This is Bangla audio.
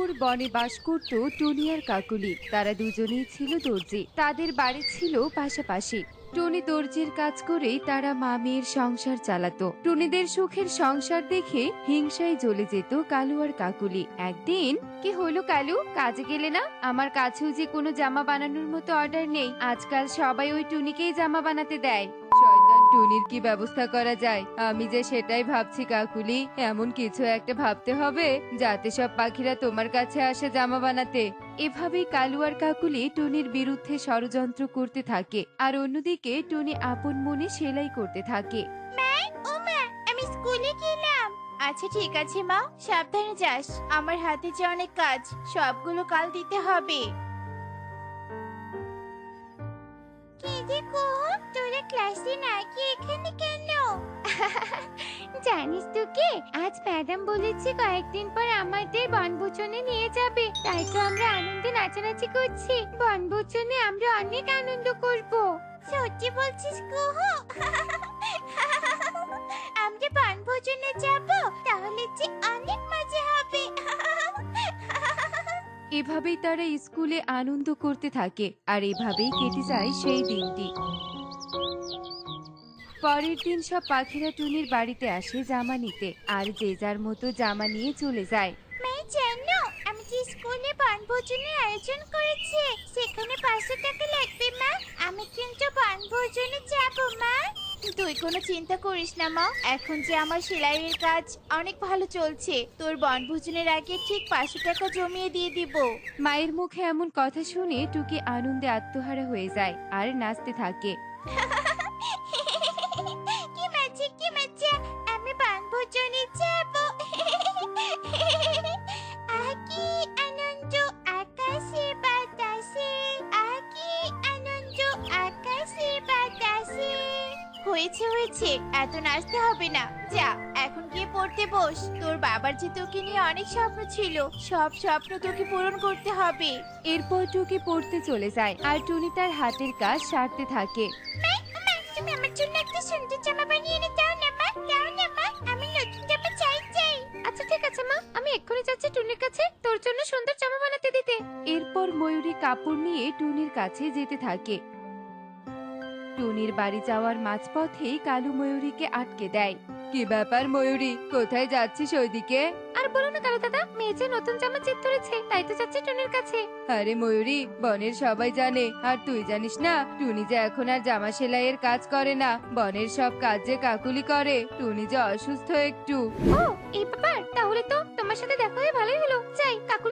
দূরবর্তী বনে বাস করত টুনি আর কাকুলি। তারা দুজনেই ছিল দর্জি। তাদের বাড়ি ছিল পাশাপাশি। টুনি দর্জির কাজ করেই তারা মা মেয়ের সংসার চালাতো। টুনিদের সুখের সংসার দেখে হিংসায় জ্বলে যেত কালু আর কাকুলি। একদিন, কি হলো কালু, কাজে গেলে না? আমার কাছেও যে কোনো জামা বানানোর মতো অর্ডার নেই। আজকাল সবাই ওই টুনিকেই জামা বানাতে দেয়। শয়তান টুনির কি ব্যবস্থা করা যায়? আমি যে সেটাই ভাবছি কাকুলি। এমন কিছু একটা ভাবতে হবে যাতে সব পাখিরা তোমার কাছে আসে জামা বানাতে। এভাবেই কালু আর কাকুলি টুনির বিরুদ্ধে ষড়যন্ত্র করতে থাকে, আর অন্যদিকে টুনি আপন মনে সেলাই করতে থাকে। ও মা, আমি স্কুলে গেলাম। আচ্ছা ঠিক আছে মা, সাবধানে যাস। আমার হাতে যে অনেক কাজ, সবগুলো কাল দিতে হবে। কি রে কুহু, তোরা ক্লাসে না গিয়ে এখানে কেন? জানিস তো কি, আজ ম্যাডাম বলেছে কয়েকদিন পর আমাদের বনভোজনে নিয়ে যাবে। তাই তো আমরা আনন্দে নাচানাচি করছি। বনভোজনে আমরা অনেক আনন্দ করব। সত্যি বলছিস কুহু? আমরা বনভোজনে যাব, তাহলে যে অনেক মজা হবে। এভাবেই তারা স্কুলে আনন্দ করতে থাকে, আর এভাবেই কেটে যায় সেই দিনটি। পরের দিন সব পাখিরা টুনির বাড়িতে আসে জামা নিতে, আর যে যার মতো জামা নিয়ে চলে যায়। মা জানো, আমি যে স্কুলে বনভোজনের আয়োজন করেছি, সেখানে 500 টাকা লাগবে মা। আমি কিন্তু বনভোজনে যাব মা। তুই কোনো চিন্তা করিস না মা, এখন যে আমার সেলাইয়ের কাজ অনেক ভালো চলছে, তোর বনভোজনের আগে ঠিক 500 টাকা জমিয়ে দিয়ে দিব। মায়ের মুখে এমন কথা শুনে টুকি আনন্দে আত্মহারা হয়ে যায় আর নাচতে থাকে। কি মজা, কি মজা, আমি বনভোজনে যাব। কি আনন্দ আকাশে বাতাসে, কি আনন্দ আকাশে বাতাসে। হয়েছে হয়েছে, এত নাচতে হবে না। যা, এখন গিয়ে পড়তে বস। তোর বাবার যে তোকে নিয়ে অনেক স্বপ্ন ছিল, সব স্বপ্ন তোকে পূরণ করতে হবে। এরপর টুকি পড়তে চলে যায়, আর টুনি তার হাতের কাজ সারতে থাকে। মা, তুমি আমার জন্য একটা সুন্দর জামা বানিয়ে এনে দাও না মা, দাও না মা, আমি নতুন জামা চাই চাই। আচ্ছা ঠিক আছে মা, আমি এক্ষুনি যাচ্ছি টুনির কাছে তোর জন্য সুন্দর জামা বানাতে দিতে। এরপর ময়ূরী কাপড় নিয়ে টুনির কাছে যেতে থাকে। টুনির বাড়ি যাওয়ার মাঝপথেই কালু ময়ূরীকে আটকে দেয়। কি ব্যাপার ময়ূরী, কোথায় যাচ্ছিস ওইদিকে? আর বলো না কালু দাদা, মেয়ে যে নতুন জামা চেক ধরেছে, তাই তো যাচ্ছি টুনির কাছে। আরে ময়ূরী, বনের সবাই জানে, আর তুই জানিস না টুনি যে এখন আর জামা সেলাইয়ের কাজ করে না, বনের সব কাজ যে কাকুলি করে। টুনি যে অসুস্থ একটু। ও এই ব্যাপার, তাহলে তো তোমার সাথে দেখা হয়ে ভালোই হলো। যাই, কাকুলি